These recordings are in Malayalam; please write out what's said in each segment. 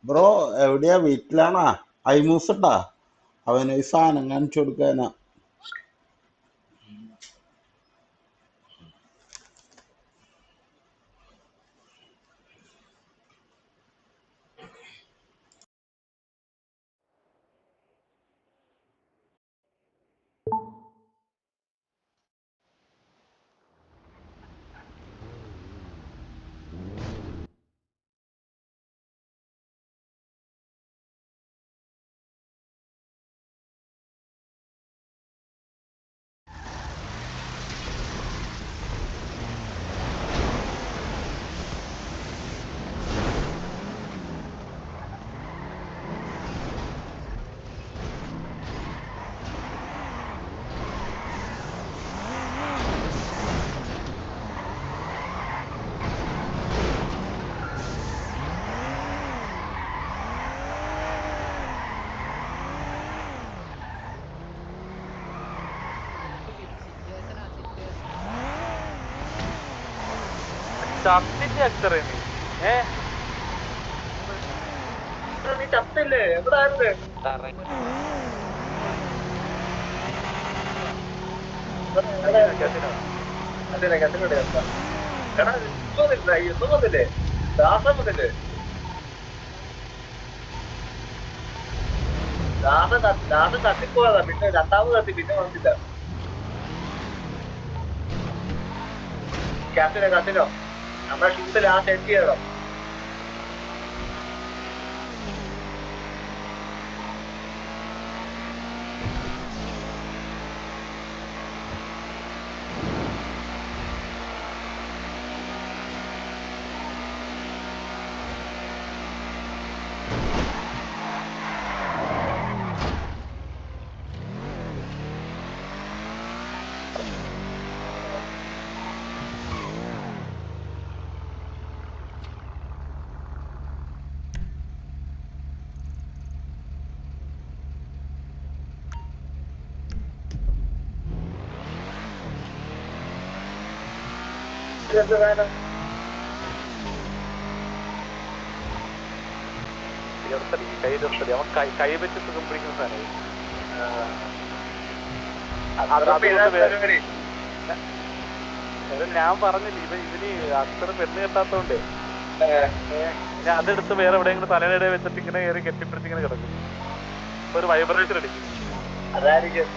ബ്രോ എവിടെയാ? വീട്ടിലാണാ? ഐമൂസട്ടാ. അവന് ഈ സാധനം കാണിച്ചു കൊടുക്കാനാ. ചത്തില്ലേ അക്തറേ നീ? നീ ചത്തില്ലേ? എവിടായിരുന്നു? എടാ ഇപ്പൊ വന്നില്ലേ? ദാസം വന്നില്ലേ? ദാസം തട്ടിപ്പോയതാ. പിന്നെ രണ്ടാമത് തട്ടി, പിന്നെ വന്നില്ല. കത്തിനോ നമ്മുടെ ഷൂട്ട് ലാസ്റ്റ് എൻഡ് ചെയ്യണം. കൈ വെച്ച് സുഖം പിടിക്കുന്ന സാധനം. ഞാൻ പറഞ്ഞില്ല ഇതിന് അത്ര പെണ്ണ് കെട്ടാത്തോണ്ടേ ഞാൻ അതെടുത്ത് വേറെ എവിടെയെങ്കിലും തലയുടെ വെച്ചിട്ട് ഇങ്ങനെ കയറി കെട്ടിപ്പിടിച്ച് ഇങ്ങനെ കിടക്കും. ഇപ്പൊ ഒരു വൈബ്രേഷൻ അടിക്കും. അതായിരിക്കും.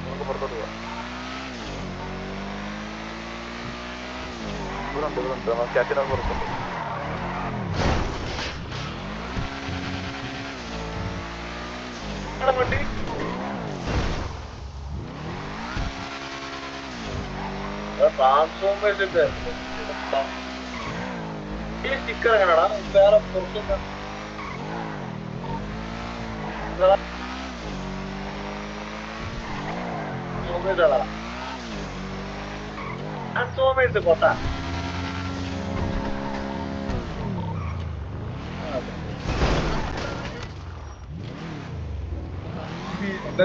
നമുക്ക് പുറത്തോട്ട് പോവാം. ഇവിടുണ്ട് നമുക്ക് ക്യാറ്റിനോ പുറത്തുണ്ട്. വണ്ടി ട്രാൻസ്ഫോർമേഴ്സിന്റെ ഈ സ്റ്റിക്കർ എങ്ങനെയാടാ? വേറെ പുറത്തുനിന്ന് ട്രാൻസ്ഫോർമേഴ്സ് കൊട്ടാ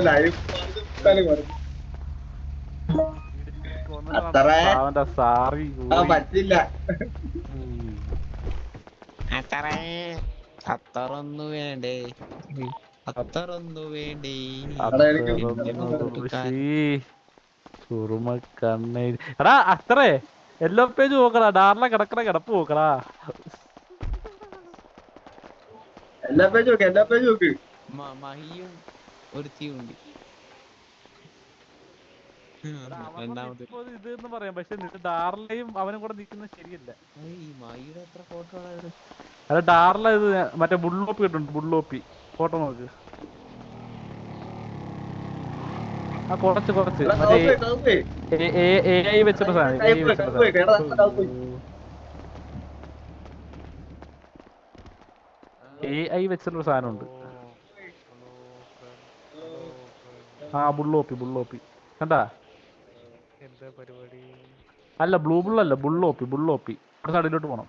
ലൈഫ് പറ്റില്ല. അത്തറൊന്നു വേണ്ടേ, അത്തറൊന്നു വേണ്ടേ. എടാ അത്രേ എല്ലാ പേജ് നോക്കടാ. ഡാറിലെ കിടക്കണ കിടപ്പ് നോക്കടാ. എല്ലാ പേജ് നോക്ക്. മഹിയും ഒരുത്തിയുണ്ട്. ഇതെന്ന് പറയാം. പക്ഷെ ഡാറിലെയും അവനും കൂടെ നിൽക്കുന്നത് ശരിയല്ല. ഈ മഹിയുടെ എത്ര ഫോട്ടോ ആണ്? അത് ഡാറിലെ ഇത് മറ്റേ ബുള്ളോപ്പി ഇട്ടുണ്ട്. ബുള്ളോപ്പി ഫോട്ടോ നോക്ക്. ആ കുറച്ച് മറ്റേ AI വെച്ചിട്ട് സാധനം. AI വെച്ചിട്ടുള്ള സാധനമുണ്ട്. ആ ബുള്ളോപ്പി കണ്ടാ? എന്താ പരിപാടി? അല്ല ബ്ലൂ ബുള്ളല്ല, ബുള്ളോപ്പി. അവിടെ സൈഡിലോട്ട് പോണം.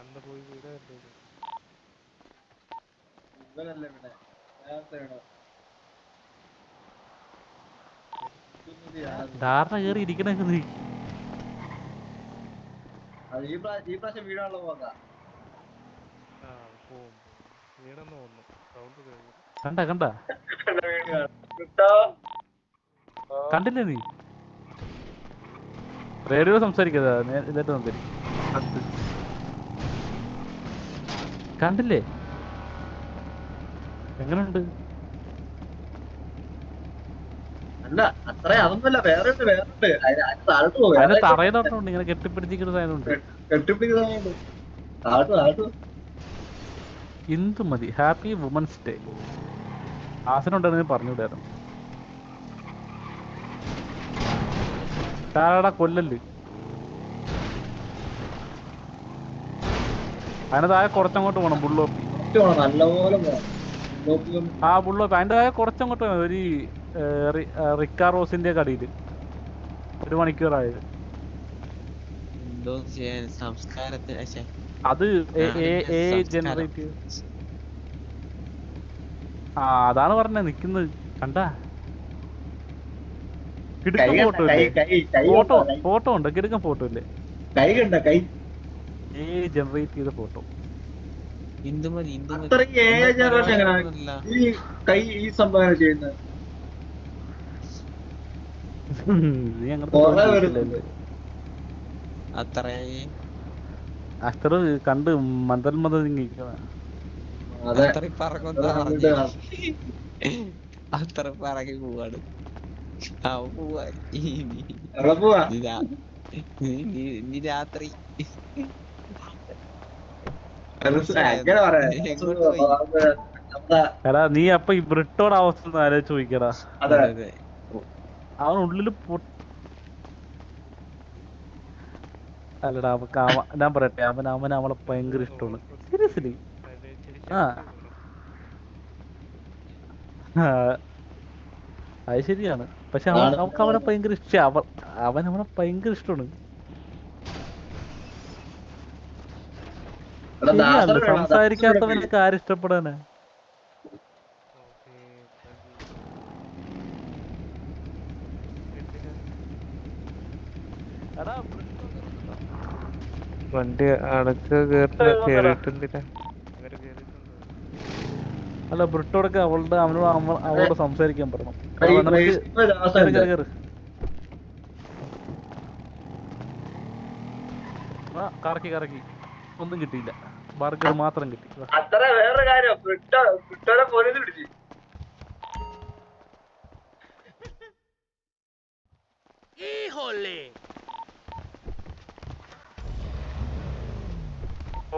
അന്ന് പോയി വീടല്ലോ. ധാരണ കയറി ഇരിക്കണേ നീ. ഈ പ്രാവശ്യം വീടാണല്ലോ പോകാം. ആ പോവും വീണെന്ന് തോന്നുന്നു സൗണ്ട് കേൾക്കും. കണ്ട കണ്ടില്ലേ നീ? റേഡിയോ സംസാരിക്കാ ഇതായിട്ട് സംസാരിക്കും. കണ്ടില്ലേ എങ്ങനെയുണ്ട്? അല്ല അത്ര അതൊന്നുമല്ല, വേറെ ഉണ്ട് താഴോട്ട് അതിനെ തറയിലോട്ടുണ്ട് ഇങ്ങനെ കെട്ടിപ്പിടിച്ചിരിക്കുന്ന സാധനമുണ്ട്. കെട്ടിപ്പിടിക്കുന്നുണ്ട്. താഴോട്ട് എന്ത് മതി. ഹാപ്പി വുമൻസ് ഡേ ആസനുണ്ടെന്ന് പറഞ്ഞുവിടായിരുന്നു. താഴെ കൊല്ലല് അതിന് താഴെ കുറച്ചങ്ങോട്ട് പോകണം. ബുള്ളോപ്പി നല്ലപോലെ ആ ബുള്ളോപ്പി അതിന്റെ താഴെ കുറച്ചങ്ങോട്ട് പോകണം. ഒരു റിക്കാറോസിന്റെ കടയില് 1 മണിക്കൂറായത്. എന്തോ ചെയ്യാൻ സംസ്കാരത്തിന് അത് ജനറേറ്റ്. ആ അതാണ് പറഞ്ഞത് നിക്കുന്നത്. കണ്ടാ കിടുക്കൻ ഫോട്ടോ ഇല്ലേ? ഫോട്ടോ ഉണ്ട്, കിടുക്കൻ ഫോട്ടോ ഇല്ലേ? കൈ കണ്ട കൈ ജനറേറ്റ് ചെയ്ത ഫോട്ടോ. ഈ കൈ ഈ സംഭവം ചെയ്യുന്നത് നീ അങ്ങനത്തെ അത്ര കണ്ട് മന്ദൽ മന്ദ അത്ര പറങ്ങി പോവാണ്. ഇനി രാത്രി എടാ നീ അപ്പൊ ഈ ബ്രിട്ടോടെ അവസ്ഥ ആലോചിച്ച് ചോദിക്കടാ. അവനുള്ളില് അല്ലടാ ഞാൻ പറയട്ടെ, അവളെ ഭയങ്കര ഇഷ്ടമാണ്. സീരിയസ്ലി. അത് ശരിയാണ്. പക്ഷെ നമുക്ക് അവനെ ഭയങ്കര ഇഷ്ടം. അവൻ അവനെ ഭയങ്കര ഇഷ്ടമാണ്. സംസാരിക്കാത്തവനൊക്കെ ആരും ഇഷ്ടപ്പെടാനാ? വണ്ടി അടച്ച് കേറിയിട്ടില്ല. അല്ല ബ്രിട്ടോടൊക്കെ അവളോട് സംസാരിക്കാൻ പറയണം. കറക്കി ഒന്നും കിട്ടിയില്ല. ബർഗർ മാത്രം കിട്ടി. അത്ര വേറൊരു കാര്യം, ബ്രിട്ടോനെ പോലീസ് പിടിച്ചു.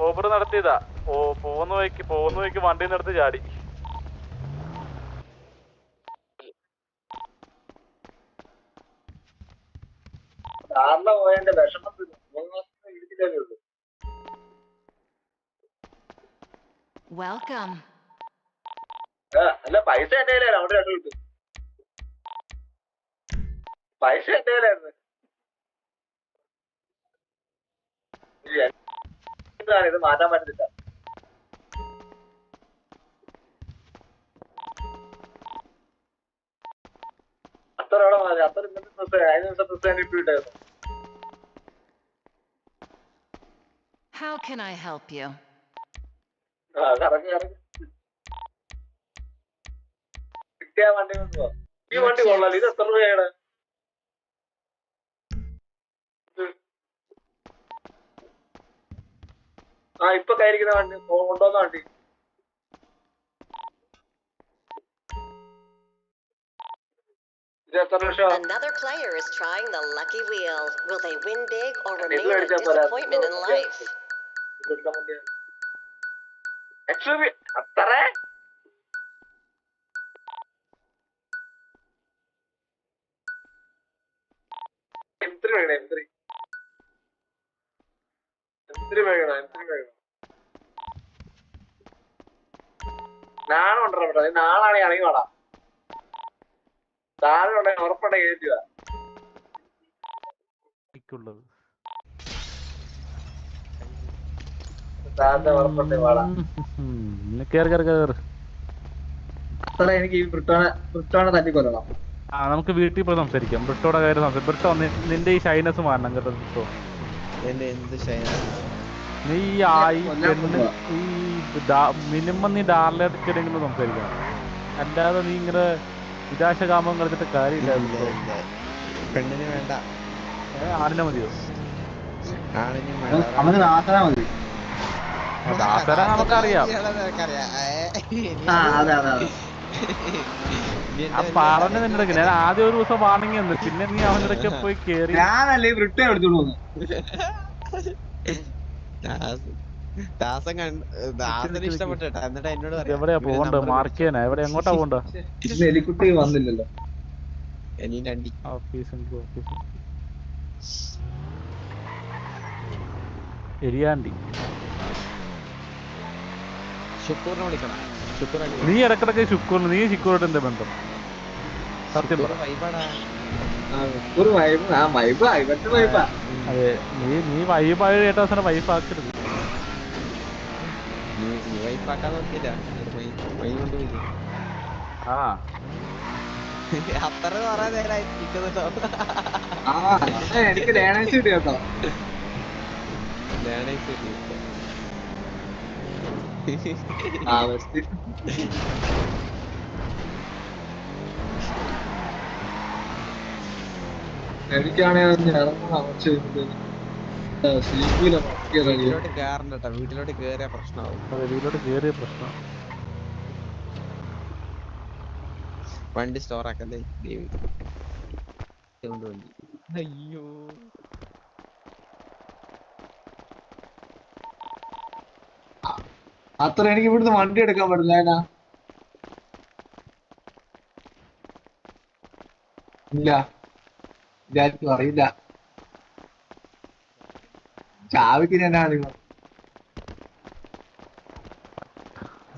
ഓബർ നടത്തിയതാ. പോകുന്ന വഴിക്ക് വണ്ടി നിർത്തി ചാടി. സാറിന് പോയതിന്റെ വിഷമത്തിൽ ഇടിച്ചിട്ടേ. Welcome. അല്ല പൈസ എന്റെ കയ്യിലായിരുന്നു. അവിടെ 2 കിട്ടും. പൈസ എന്റെ കയ്യിലായിരുന്നു. ഇത് മാറ്റാൻ പറ്റത്തില്ല. അത്ര അവിടെ മതി. അത്ര ഇന്നത്തെ 5 ദിവസം ഇട്ടായിരുന്നു. How can I help you? കറങ്ങി കിട്ടിയ വണ്ടി കൊണ്ട് പോവാം. ഈ വണ്ടി കൊള്ളാലോ. ഇത് എത്ര രൂപയാണ്? ഇപ്പൊ കയറിക്കുന്ന വണ്ടി കൊണ്ടുവന്ന വണ്ടി. Another player is trying the lucky wheel. Will they win big or remain a disappointment in life? Actually, അത്ര M3 വേണം. M3 വേണം. നാളെ ഉണ്ടോ? നാളാണെ ആണെങ്കിൽ വേണം. താഴെ ഉണ്ടെങ്കിൽ ഉറപ്പുണ്ടെങ്കിൽ കയറ്റുക. അത്ര എനിക്ക് ഈ ബ്രിട്ടോനെ തല്ലിക്കൊല്ലണം. നമുക്ക് വീട്ടിൽ പോയി സംസാരിക്കാം. ബ്രിട്ടോടെ കാര്യം സംസാരിക്കാം. ബ്രിട്ടോ നിന്റെ ഈ ഷൈനസ് മാറണം കേട്ടോ ബ്രിട്ടോ. എന്റെ എന്ത് ഷൈന നീ ഈ മിനിമം നീ ഡാർലെങ്കിലും സംസാരിക്കണം. അല്ലാതെ നീ ഇങ്ങനെ വിനാശകാമം കളിച്ചിട്ട് കാര്യമില്ല. പെണ്ണിന് വേണ്ട, ആടിനെ മതിയോ? ആണിനും വേണ്ട. അവന് ദാസന മതി. ദാസര നമുക്കറിയാം. പറഞ്ഞു നിന്റെ അടുക്ക് ഞാൻ ആദ്യം ഒരു ദിവസം വാണിങ്ങി വന്നു. പിന്നെ നീ അവൻ്റെ അടുക്കെ പോയി കേറി. ഞാനല്ലേ ബ്രിട്ടോ എടുത്തോണ്ട് വന്നു. ദാസന് ഇഷ്ടപ്പെട്ടോ? എന്നിട്ട് എന്നോട് എവിടെയാ പോകണ്ട? മാർക്ക് ചെയ്യാനാ? എവിടെ എങ്ങോട്ടാ പോകണ്ട? എലിക്കുട്ടി വന്നില്ലല്ലോ. എരിയാണ്ടി ശുക്കൂറിനെ വിളിക്കണം. നീ ഇടക്കിടക്ക് ശുക്കൂറിന് നീ ശുക്കൂറായിട്ട് എന്താ ബന്ധം? സത്യം പറ. അതെ, നീ വൈബായി കേട്ട വൈഫ് ആക്കരുത്. വൈഫാക്കാൻ നോക്കിയില്ല, ആ അത്ര കൊറേ നേരമായി നിൽക്കുന്നുണ്ടോ? എനിക്ക് ലേണേഴ്സ് കിട്ടി കേട്ടോ. വീട്ടിലോട്ട് കേറണ്ട, വീട്ടിലോട്ട് കേറിയ പ്രശ്നമാവും. വീട്ടിലോട്ട് കേറിയ പ്രശ്നം. വണ്ടി സ്റ്റോർ ആക്കല്ലേ ദേവി. വണ്ടി അയ്യോ അത്ര എനിക്ക് ഇവിടുന്ന് വണ്ടി എടുക്കാൻ പറ്റില്ല. ഇല്ല, ഇതാർക്കും അറിയില്ല. ചാവിക്ക് ഞാനാണ്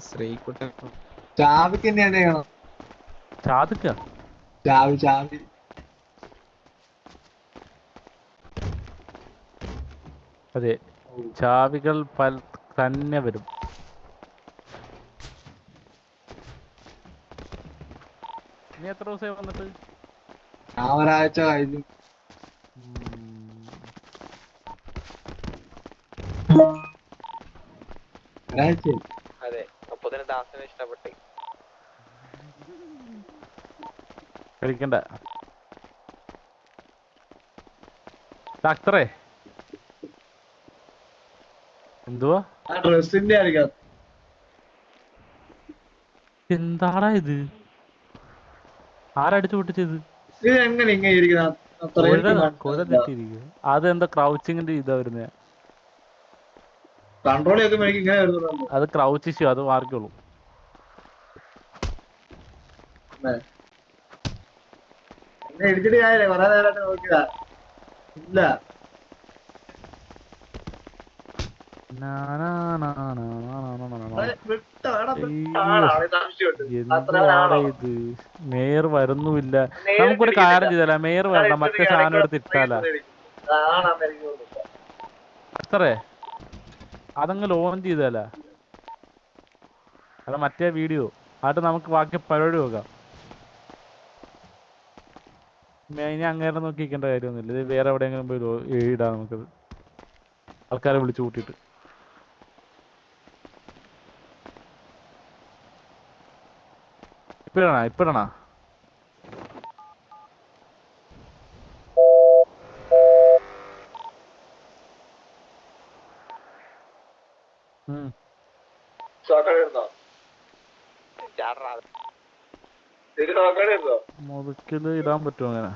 ശ്രീകുട്ടൻ ചാവിക്ക് തന്നെയാണ് ചെയ്യണം. ചാവി അതെ, ചാവികൾ തന്നെ വരും. നീ എത്ര ദിവസമായി വന്നിട്ട്? ഞാൻ ഒരാഴ്ച കഴിഞ്ഞു. അതെ, അപ്പൊ തന്നെ ദാസനെ ഇഷ്ടപ്പെട്ടു. കഴിക്കണ്ട ഡാക്ടറെ. എന്തുവാ? ഡ്രസ്സിന്റെ ആയിരിക്കാം. എന്താടാ ഇത്? ആരടിച്ചു പൊട്ടിച്ചത്? ഇത് എങ്ങനെ ഇങ്ങനെ തെറ്റിയിരിക്കുക. അതെന്താ ക്രൗച്ചിങ്ങിന്റെ ഇതാ വരുന്നത്? കൺട്രോൾ ചെയ്ത് എനിക്ക് ഇങ്ങനെ വരുന്നുണ്ടോ? അത് ക്രൗച്ച് ഇഷ്യൂ, അത് മാർക്കുള്ളൂ. എന്നെ ഇടിച്ചിട്ട് ഞാനേ കുറെ നേരമായിട്ട് നോക്കിയതാ. ഇല്ല, ഇത് മേയർ വരുന്നുമില്ല. നമുക്കൊരു കാര്യം ചെയ്താല, മേയർ വരണ്ട, മറ്റേ സാധനം എടുത്ത് ഇട്ടാല അത്രേ. അതങ്ങ് ലോഞ്ച് ചെയ്താല, അല്ല മറ്റേ വീഡിയോ ആയിട്ട് നമുക്ക് ബാക്കി പരിപാടി നോക്കാം. ഇനി അങ്ങനെ നോക്കിക്കേണ്ട കാര്യമൊന്നുമില്ല. ഇത് വേറെ എവിടെയെങ്കിലും പോയി ഇടാം നമുക്കത്, ആൾക്കാരെ വിളിച്ചു കൂട്ടിയിട്ട്. ഇപ്പിടണ മുതുക്കില് ഇടാൻ പറ്റുമോ അങ്ങനെ?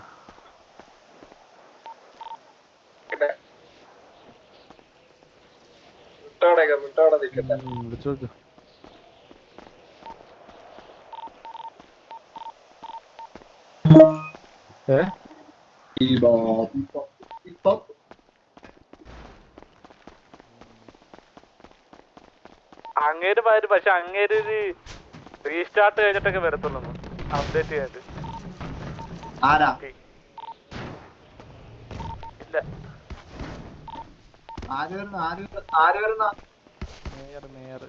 വിളിച്ചു നോക്ക്. അങ്ങേര് വരും, പക്ഷെ അങ്ങേര് റീസ്റ്റാർട്ട് കഴിഞ്ഞിട്ടൊക്കെ വരത്തുള്ളൂ, അപ്ഡേറ്റ് ചെയ്യാൻ. ഇല്ല, മേയർ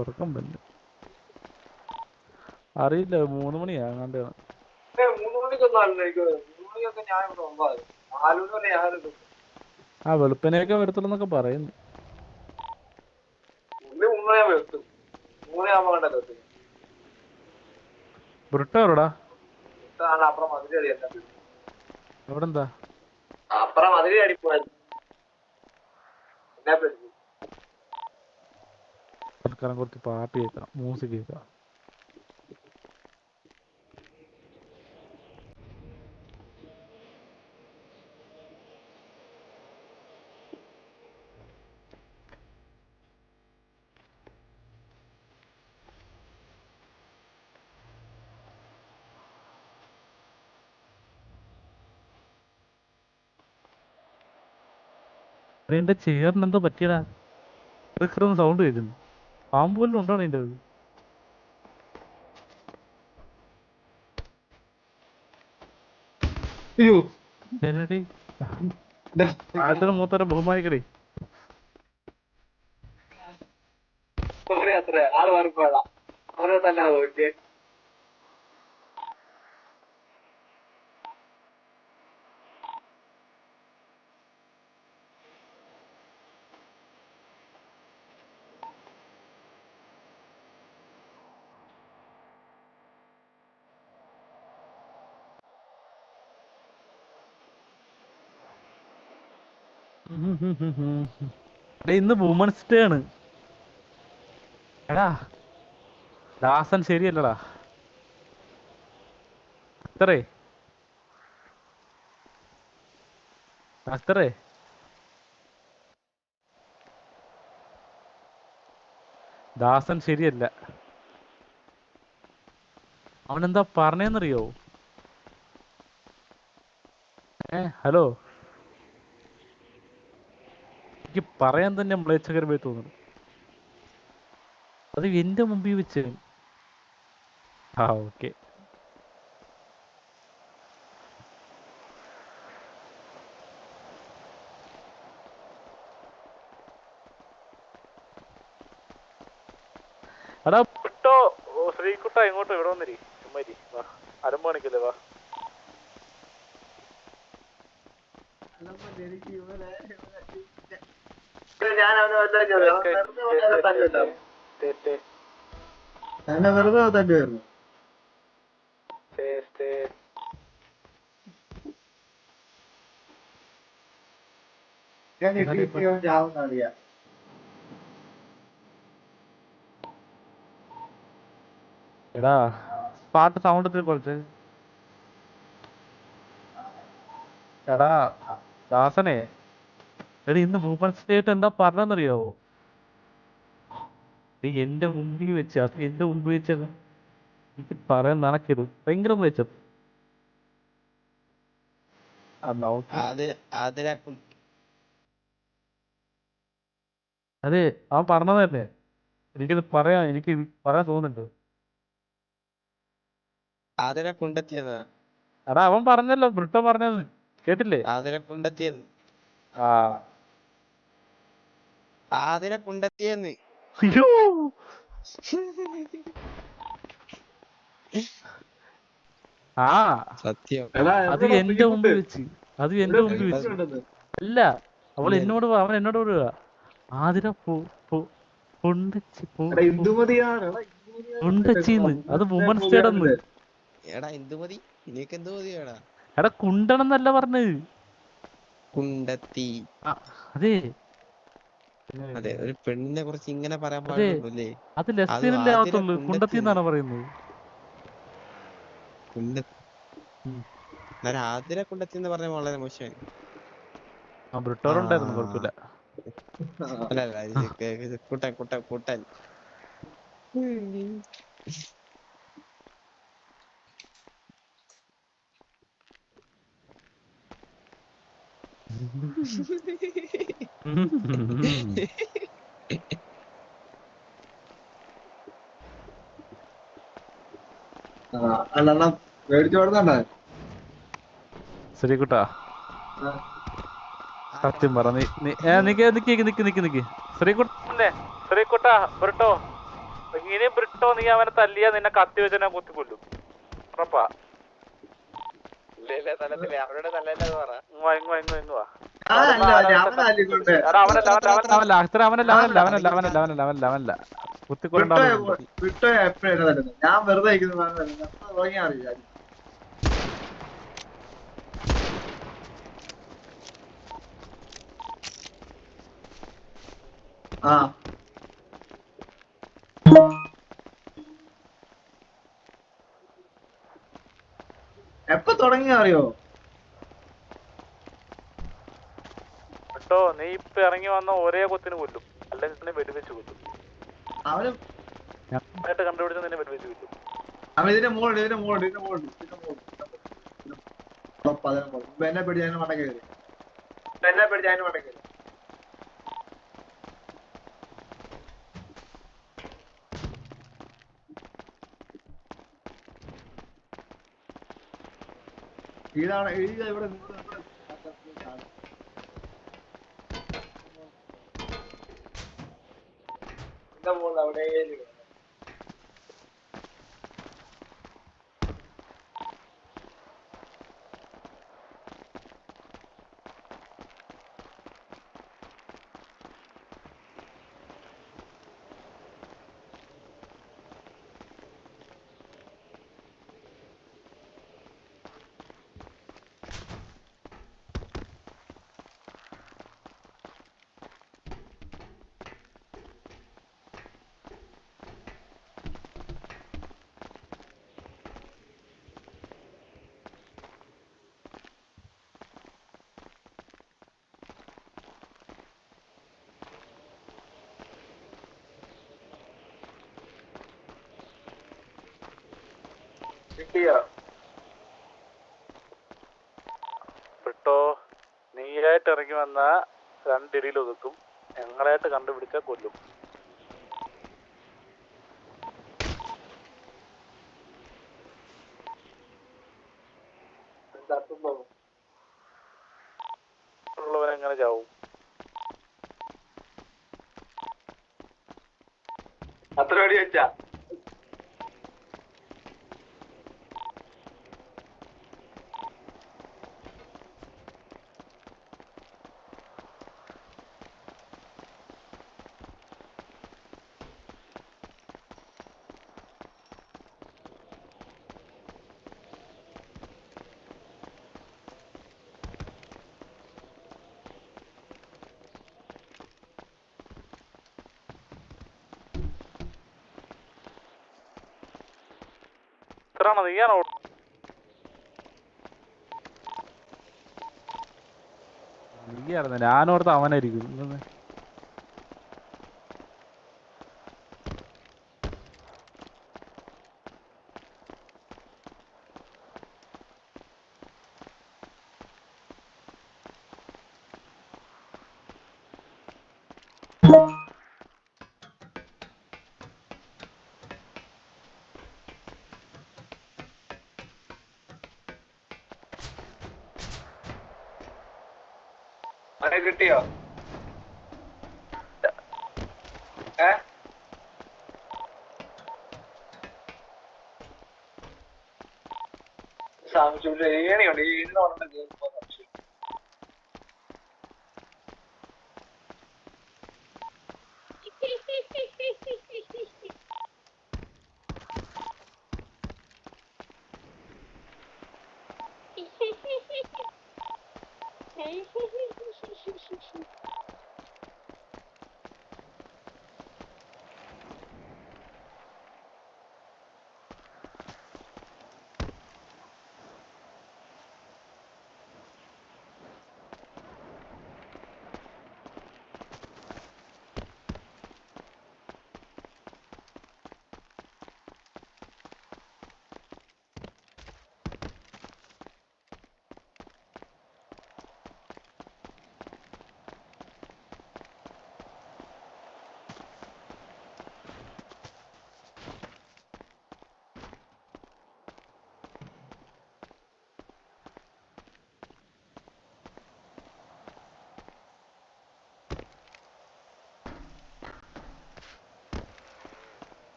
ഉറക്കം വന്നു. അറിയില്ല, 3 മണിയാ കണ്ടാണ്. 3 മണിക്കൊന്നും അല്ല, 3 മണിക്കൊക്കെ ഞാൻ ഇവിടെ ഉണ്ടാകും. 4 മണി വരെ ഞാനിത് ആ വെളുപ്പിനെയൊക്കെ വരത്തുള്ളൂന്നൊക്കെ പറയുന്നു. 3 മണിയാകുമ്പോ എത്തും. 3 മണിയാകുമ്പോ കണ്ടല്ലോ എത്തും. ബ്രിട്ടോടാ അപ്പുറം മതിരി അടി എത്താൻ അവിടെ എന്താ? അപ്പുറം മതിരി അടിപ്പോയി എന്നെ പറ്റി. തൽക്കാലം കുറച്ച് പാട്ട് കേൾക്കാം, മ്യൂസിക് കേൾക്കാം. എന്റെ ചെയറിന് എന്തോ പറ്റിയടാ, സൗണ്ട് കേൾക്കുന്നു. പാമ്പ് പോലും ഉണ്ടോ അതിൻ്റെ അത്? അയ്യോ മൂത്തരം ബഹുമാനിക്കടേ. അത്ര ആള് മാറിപ്പോയതാ. അവരെ തന്നെ നോക്കിയേ. ഇന്ന് വുമൻസ് ഡേ ആണ്. എടാ ദാസൻ ശരിയല്ലടാ. അത്രേ ദാസൻ ശരിയല്ല. അവനെന്താ പറഞ്ഞെന്നറിയോ? ഹലോ, എനിക്ക് പറയാൻ തന്നെ മ്ലേച്ഛകരമായി തോന്നുന്നു. അത് എന്റെ മുമ്പിൽ വെച്ച്. ഓക്കെ. എടാ കുട്ടോ, ശ്രീകുട്ട ഇങ്ങോട്ട് ഇവിടെ വന്നിരി. ചുമ്മാരി വാ, അരമ്പ് കാണിക്കല്ലേ വാ. ഞാൻ അവന് വെറുതെ തന്നെയായിരുന്നു. അറിയാം. എടാ പാട്ട് സൗണ്ട് കുറച്ച്. എടാ ദാസനെ, എടാ ഇന്ന് വുമൻസ് ഡേ ആയിട്ട് എന്താ പറഞ്ഞെന്നറിയാവോ? നീ എന്റെ മുമ്പിൽ വെച്ച്, അത് എന്റെ മുമ്പിൽ വെച്ചത് എനിക്ക് പറയാൻ നടക്കരുത്. ഭയങ്കര വെച്ചത്. അതെ, അവൻ പറഞ്ഞതല്ലേ. എനിക്ക് പറയാൻ തോന്നുന്നുണ്ട്. എടാ അവൻ പറഞ്ഞല്ലോ, ബ്രിട്ടോ പറഞ്ഞത് കേട്ടില്ലേ? അയ്യോ സത്യം. അത് എന്റെ മുമ്പിൽ വെച്ച്. അല്ല, അവൻ എന്നോട് പറയുക ആതിര പൊണ്ടച്ചിന്ന്. അത് വുമൻസ് ഡേ എന്ന്. എടാ കുണ്ടണെന്നല്ല പറഞ്ഞത്. അതെ, ഒരു പെണ്ണിനെ കുറിച്ച് ഇങ്ങനെ പറയാൻ അതെ, പാടില്ലേ? അത് ലെസ്ബിയനല്ലേ ആവത്തുള്ളൂ. കുണ്ടത്തി എന്നാണ് പറയുന്നത്. ആതിര കുണ്ടത്തി എന്ന് പറഞ്ഞ വളരെ മോശമായി. ബ്രിട്ടോറുണ്ടായിരുന്നു, കുഴപ്പമില്ല. കുട്ടൻ അല്ല മേടിച്ചു കൊടുത്തണ്ട ശ്രീകുട്ടാ, സത്യം പറ നിക്ക് ശ്രീകുട്ടല്ലേ ശ്രീകുട്ട ബ്രിട്ടോ ഇനി ബ്രിട്ടോ നീ അവനെ തല്ലിയാ നിന്നെ കത്തി വെച്ച് ഞാൻ കുത്തിക്കൊല്ലും ഉറപ്പാ. അവരുടെ തലല്ലേ പറ. ഇങ്ങുവാ അവനല്ല കുത്തിക്കൊല്ലണ്ട. ഞാൻ വെറുതെ അറിയില്ല. ആ എപ്പ തുടങ്ങിയ അറിയോ? ബ്രിട്ടോ നീ ഇപ്പൊ ഇറങ്ങി വന്ന ഒരേ കൊത്തിന് കൊല്ലും, അല്ലെങ്കിൽ നിന്നെ വെടിവെച്ച് കൊല്ലും. അവന് കണ്ടുപിടിച്ച നിന്നെ വെടിവെച്ച് കൊല്ലും. അവൻ ഇതിന്റെ മോളിൽ എന്നെ പിടിച്ചതിന് മടക്കരുത്. ഇതാണ് ഇവിടെ അവിടെ ബ്രിട്ടോ നീയായിട്ട് ഇറങ്ങി വന്ന രണ്ടിടിയിൽ ഒതുക്കും, ഞങ്ങളായിട്ട് കണ്ടുപിടിച്ചാൽ കൊല്ലും. ഉള്ളവരെങ്ങനെ ചാവും? അത്ര വേടി വെച്ചാ ഇത്രയാണോ നീയാണോ? നീയായിരുന്നു, ഞാനോർത്ത് അവനായിരിക്കും. കിട്ടിയോ? സംശയമില്ല, ഏണിയുണ്ട് ഈ ഇതിനോടെ കേൾക്കുമ്പോ സംശയം.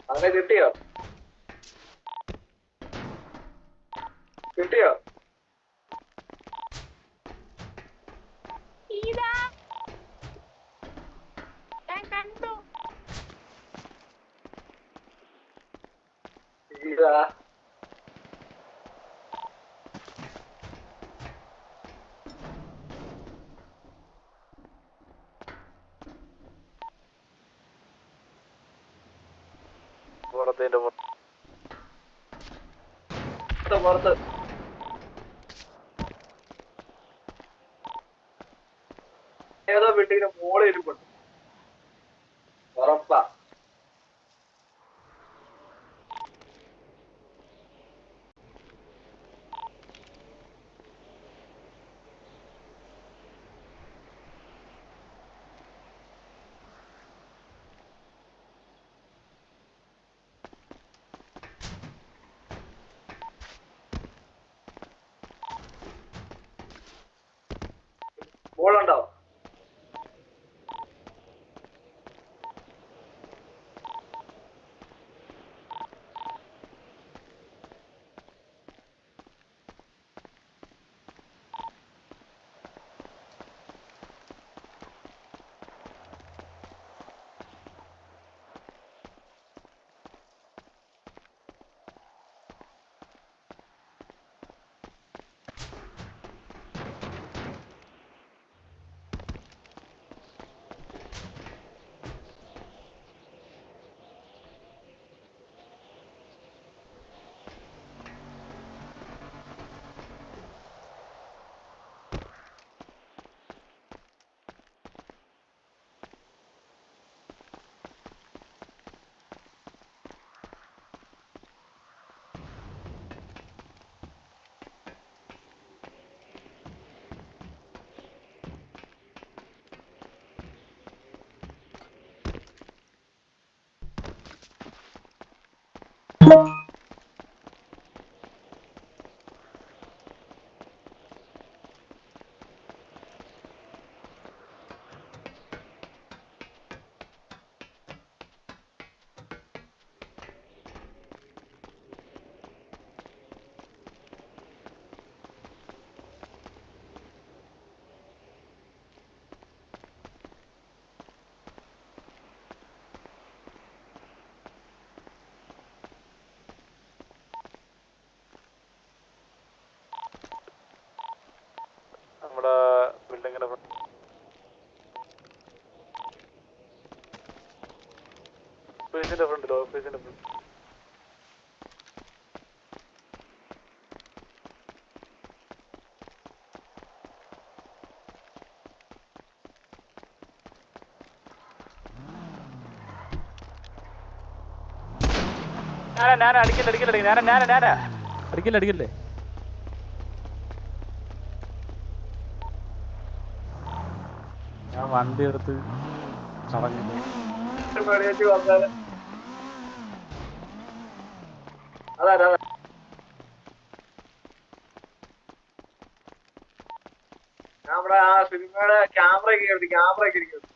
അങ്ങനെ കിട്ടിയോ? കിട്ടിയോ? ഇതാ പുറത്തേന്റെ പുറത്ത് ഏതോ വീട്ടിന്റെ മോളെ ഇരിപ്പുണ്ട്. ഉറപ്പാ. മോളുണ്ടോ? നമ്മുടെ ബിൽഡിങ്ങിന്റെ ഓഫീസിന്റെ ഫ്രണ്ടിലോ ഓഫീസിന്റെ ഫ്രണ്ട് അടിക്കല്ലേ ഞാൻ വണ്ടി എടുത്ത് കളഞ്ഞില്ലേ അതാ നമ്മുടെ ആ സിനിമയുടെ ക്യാമറ ഒക്കെ ഇരിക്കുന്നു.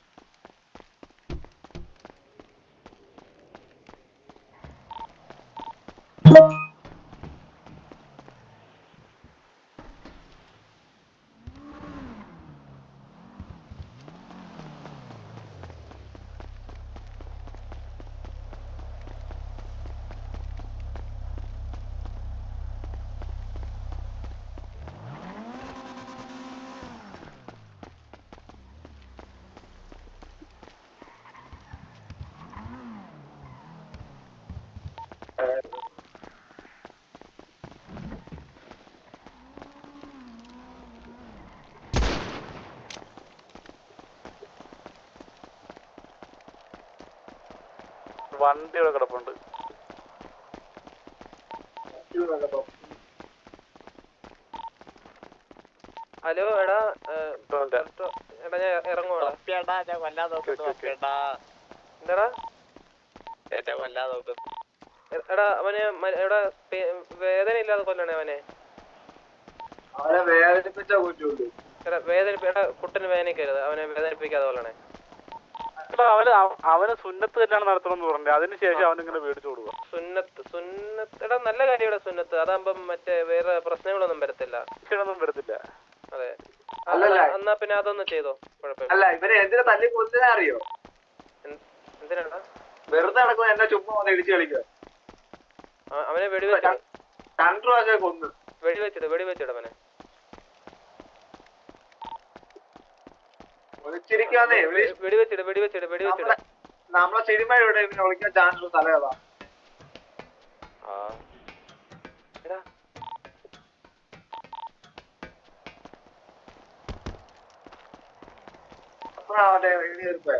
വണ്ടി ഇവിടെ കിടപ്പുണ്ട്. ഹലോ എടാ എടാ ഞാൻ ഇറങ്ങുവാടാ. എന്താടാ എടാ അവനെ എടാ വേദന ഇല്ലാതെ കൊല്ലണേ അവനെ. അവനെ വേദനിപ്പിച്ച കൊല്ലുള്ളൂ. കുട്ടന് വേദനിക്കരുത്, അവനെ വേദനിപ്പിക്കാതെ കൊള്ളണേ. അവന് സുന്നത്ത് തന്നെയാണ് നടത്തണം എന്ന് പറഞ്ഞത്. അതിനുശേഷം അവനിങ്ങനെ മേടിച്ചു കൊടുക്കുക. സുന്നത്ത് നല്ല കാര്യം ഇവിടെ സുന്നത്ത്. അതാകുമ്പം മറ്റേ വേറെ പ്രശ്നങ്ങളൊന്നും വരത്തില്ല. അതെ, എന്നാ പിന്നെ അതൊന്നും ചെയ്തോ, കുഴപ്പമില്ല. അല്ല ഇവനെ എന്തിനാ തല്ലി കൊല്ലുന്ന അറിയോ? എന്തിനാണ് വെറുതെ നടക്കുന്ന എന്നെ ചുമ്മാ വന്ന് ഇടിച്ചു കളിക്കുക. അവനെ വെടിവെച്ചിട കൊന്നു. വെടിവെച്ചിട അവനെ. ഒളിച്ചിരിക്കാന്നേ വെടിവെച്ചിട. നമ്മളെ സിനിമയുടെ ഇവനെ വിളിക്കാൻ ചാൻസ് തലയതാ. അപ്പഴാവട്ടെ എഴുതിയെടുപ്പേ.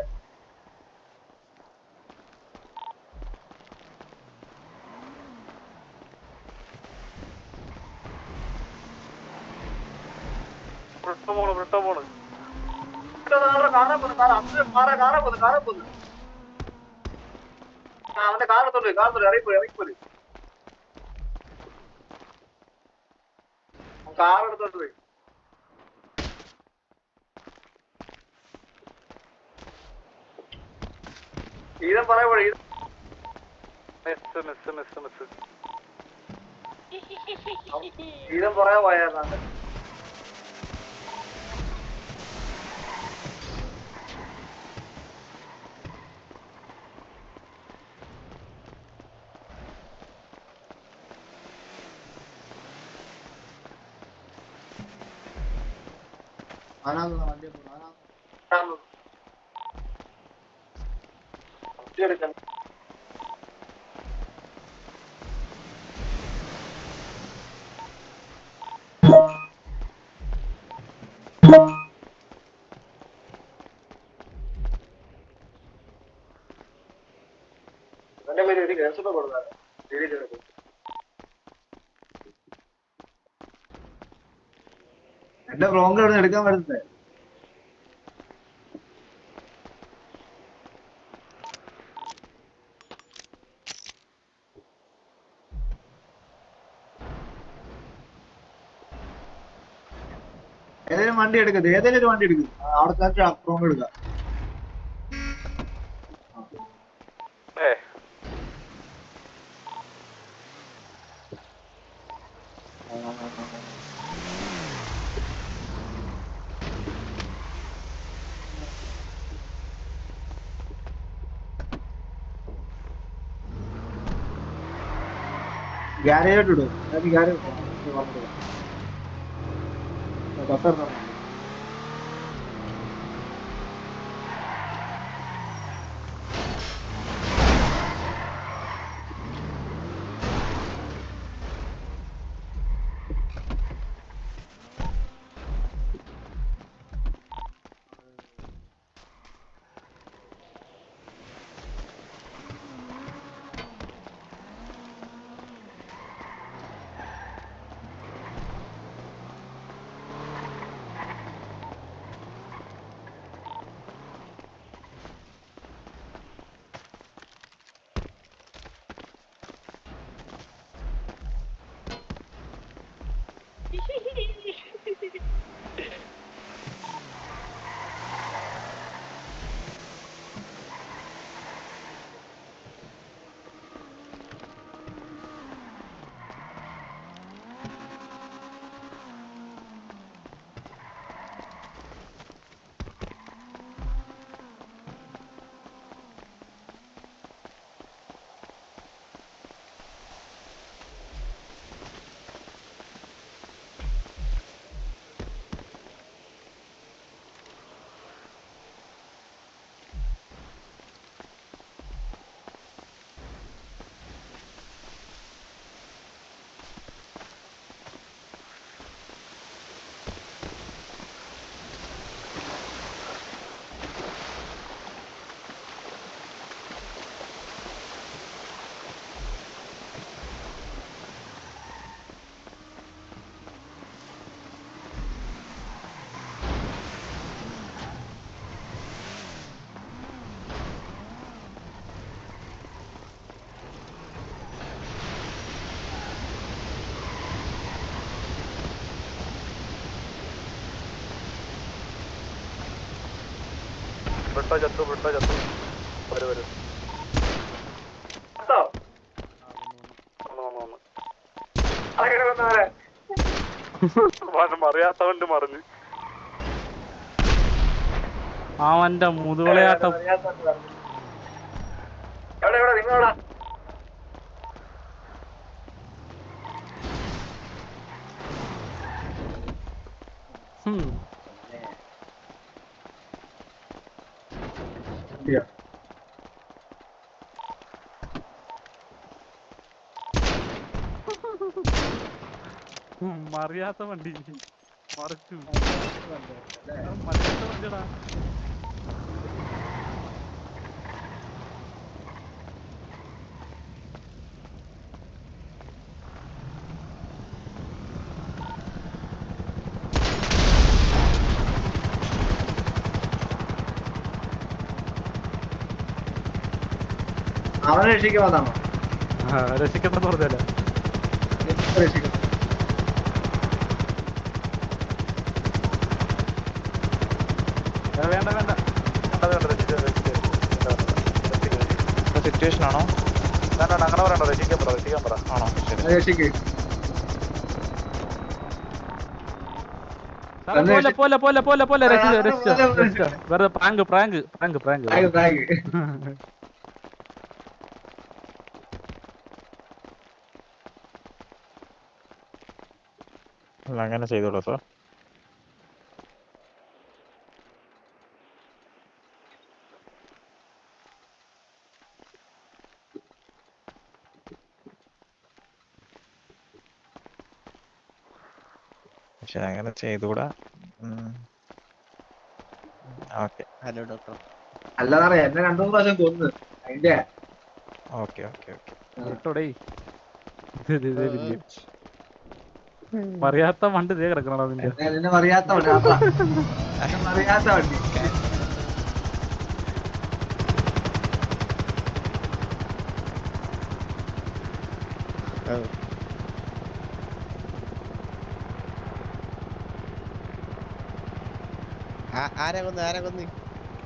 അവന്റെ കാറെടുത്തോണ്ട് ഇറങ്ങിപ്പോയി. കാറെടുത്തോണ്ട് പോയി. ഈതം പറയുമ്പോൾ ഈതം പറയാൻ പോയായിരുന്നു. എന്റെ പേര് ഒരു കേസൊക്കെ കൊടുക്കാറ്. എന്റെ ബ്രോങ്ക് ഇവിടെ എടുക്കാൻ പറ്റത്തില്ലേ? ഏതെങ്കിലും വണ്ടി എടുക്കുന്നത്, ഏതെങ്കിലും ഒരു വണ്ടി എടുക്കും. അവിടെ തന്നെ ബ്രോങ്ക് എടുക്കാം. ഗ്യാരേജോട്ട് ഇടും. ഗ്യാരേജ് തൊട്ടടുത്ത ബ്രിട്ടോ ചത്തു വരൂ അറിയാത്തവന്റെ മറിഞ്ഞ് അവന്റെ മുതുകളയാട്ടം. എവിടെ നിങ്ങളെവിടെ? മറിയാത്ത വണ്ടി മറിച്ചു. മറിയാത്ത വണ്ടിടാ. അവനെ രക്ഷിക്കാതാണോ? രക്ഷിക്കണ്ടെന്ന് പറഞ്ഞല്ലേ? വേണ്ട സിറ്റുവേഷൻ ആണോ? അങ്ങനെ പറയണ്ട, രക്ഷിക്കാൻ പറ. ആണോ? പോലെ വെറുതെ പ്രാങ്ക്. അങ്ങനെ ചെയ്തോളൂ സാർ. പക്ഷെ അങ്ങനെ ചെയ്തുകൂടാ. ഓക്കെ. Hello doctor. അല്ലാതെ എന്നെ 2-3 പ്രാവശ്യം കൊന്ന് അതിന്റെ. ഓക്കെ. മറിയാത്ത വണ്ടി ഇതേ കിടക്കണോ അതിന്റെ? അറിയാത്ത വണ്ടി. ആരെ കൊന്ന്?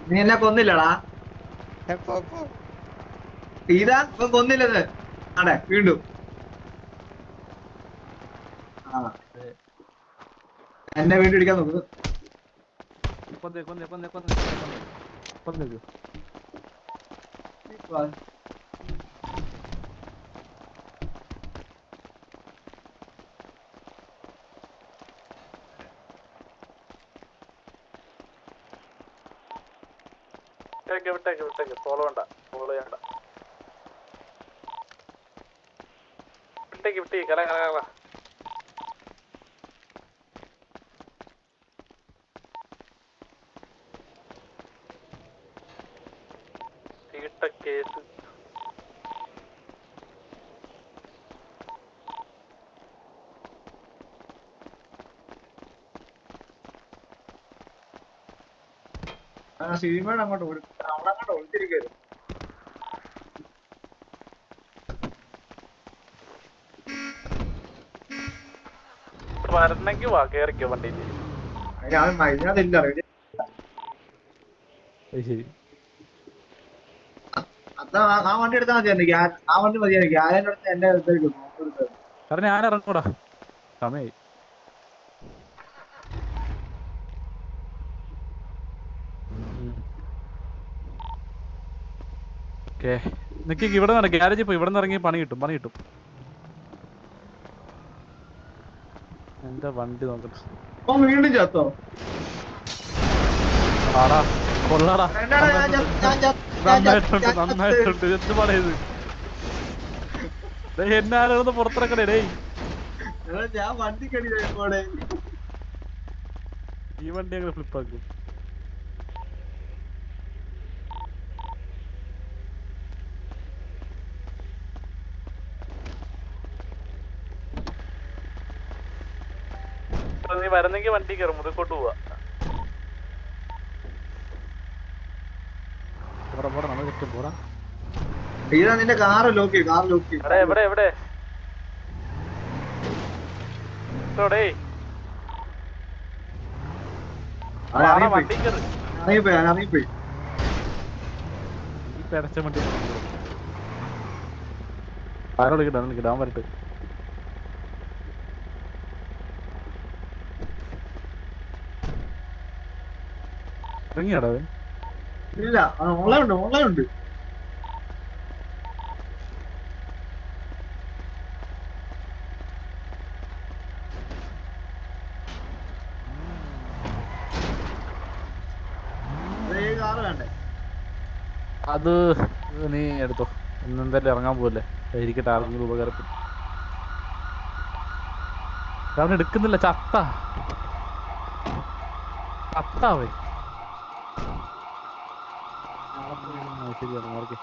നീ എന്നെ കൊന്നില്ലടാ. ഇതാ ഇപ്പൊ കൊന്നില്ലത്. ആടെ വീണ്ടും എന്നെ വീണ്ടും ഇടിക്കാൻ നോക്കുന്നു. വിട്ടേക്ക്. ഫോളോ ചെയ്യണ്ട. വിട്ടേക്ക്. കല. കേസ് സിനിമയുടെ അങ്ങോട്ട് അവളങ്ങോട്ട് ഒളിച്ചിരിക്കരുത്. വരണമെങ്കിൽ വാ, കേറിക്കോ വണ്ടിയിൽ. അതിനകത്തില്ല. ആ വണ്ടി എടുത്താൽ മതി. എനിക്ക് ആ വണ്ടി മതി. എനിക്ക് ആരെന്റെ അടുത്ത് എന്റെ അടുത്തേക്ക് കാരണം ഞാൻ ഇറങ്ങൂടാ, സമയായി. ഓക്കെ, നിക്ക് ഇവിടെ നിന്ന് ഗ്യാരേജിൽ പോയി. ഇവിടെ നിന്ന് ഇറങ്ങി പണി കിട്ടും. എന്റെ വണ്ടി നോക്കട്ടെ. വീണ്ടും ചത്തോ? ആടാ കൊള്ളാടാ, നന്നായിട്ടുണ്ട്. എന്ത് പറയുന്നത്? എന്നാലും പുറത്തിറക്കണേ ഡേ. ഞാൻ വണ്ടി കടിയോടെ ഈ വണ്ടി ഞങ്ങൾ ഫ്ലിപ്പാക്കും. നീ വരുന്നെങ്കിൽ വണ്ടി കയറും, മുതൽക്കോട്ട് പോവാ. ഇതാ നിന്റെ കാറ് ലോക്ക്. എവിടെ വണ്ടി കയറി. ഇറങ്ങിപ്പോയി. പിടച്ച വണ്ടി ആരോട് വിളിക്കട്ടെ അവൻ വരട്ടെ. ഇറങ്ങിയാടാ അവൻ? ഇല്ല, ഓൺലൈൻ ഉണ്ട്. അത് നീ എടുത്തോ, ഇന്നെന്തായാലും ഇറങ്ങാൻ പോവല്ലേ, ഇരിക്കട്ടെ, ആർക്കെങ്കിലും ഉപകാരപ്പെടും. അവൻ എടുക്കുന്നില്ല, ചത്താവേ. ശരിയാണ്, മാറിക്കേ.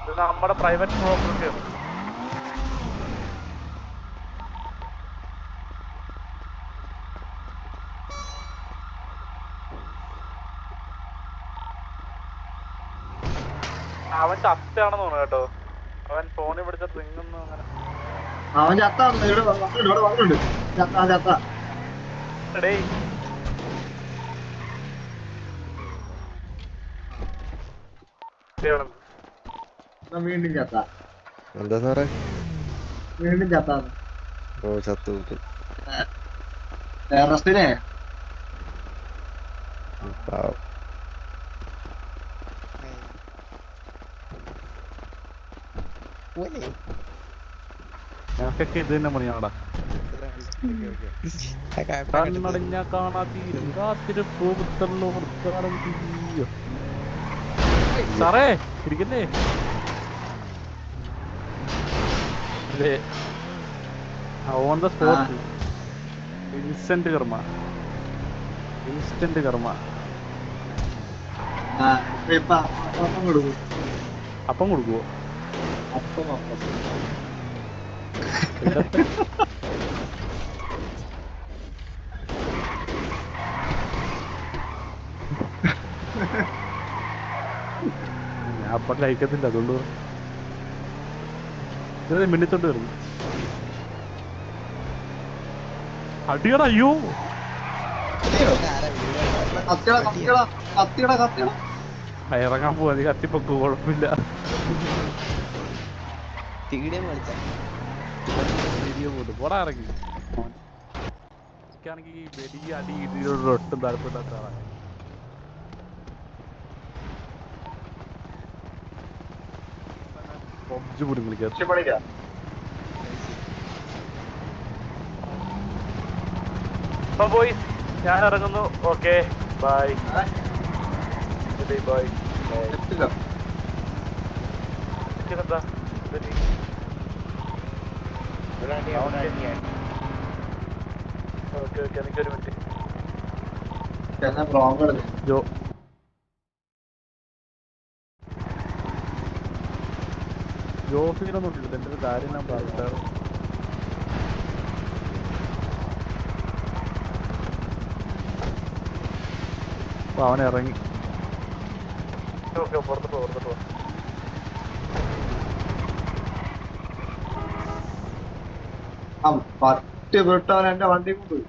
ഇത് നമ്മുടെ പ്രൈവറ്റ് പ്രോപ്പർട്ടിയാണ്. അവൻ ചത്തയാണെന്ന് തോന്നുന്നു കേട്ടോ. അവൻ ഫോണിൽ പിടിച്ചിട്ട് റിങ്ങൊന്നും അങ്ങനെ. അവൻ ചത്താ ഇവിടെ വന്നിട്ടുണ്ട്. ചത്ത ഡേയ് വീണ്ടും ചത്ത. എന്താ സാറേ? വീണ്ടും ചത്താന്ന്. ഓ ചത്തു. ടെറസിനെ പാവം. ഞങ്ങൾക്കൊക്കെ ഇത് തന്നെ പണിയാണടാ. കണ്ണടഞ്ഞ കാണാതീരും കാത്തിരിപ്പോ പുത്തല്ലോ വൃത്താളം തീയോ. സാറേ ഇരിക്കല്ലേ? അതെ, ഓൺ ദ സ്പോട്ട്. ഇൻസ്റ്റന്റ് കർമ്മ. അപ്പം കൊടുക്കുവോ? ഞാൻ അപ്പം കഴിക്കത്തില്ല, അതുകൊണ്ട് മിന്നിത്തോണ്ട് വരുന്നു. അടിയടാ, അയ്യോ ഇറങ്ങാൻ പോവാ, നീ കത്തിപ്പൊക്ക്, കുഴപ്പമില്ല. പോടാ ഇറങ്ങി. എനിക്കാണെങ്കിൽ വലിയ അടി ഇടിയോട് ഒട്ടും താല്പര്യമില്ലാത്ത ആളാണ്. പബ്ജി പോലും കളിക്കാം. പോയി, ഞാൻ ഇറങ്ങുന്നു. Okay, bye bye. എന്താ ഓക്കെ എനിക്കൊരു മിനിറ്റ്. ജോഫിനൊന്നും ഇല്ല, എൻ്റെ ഒരു കാര്യം ഞാൻ പറഞ്ഞിട്ടാണ്. അപ്പൊ അവൻ ഇറങ്ങി. പുറത്തോട്ട് പോ. പട്ടി വിട്ടവൻ എന്റെ വണ്ടി കൊണ്ടുപോയി.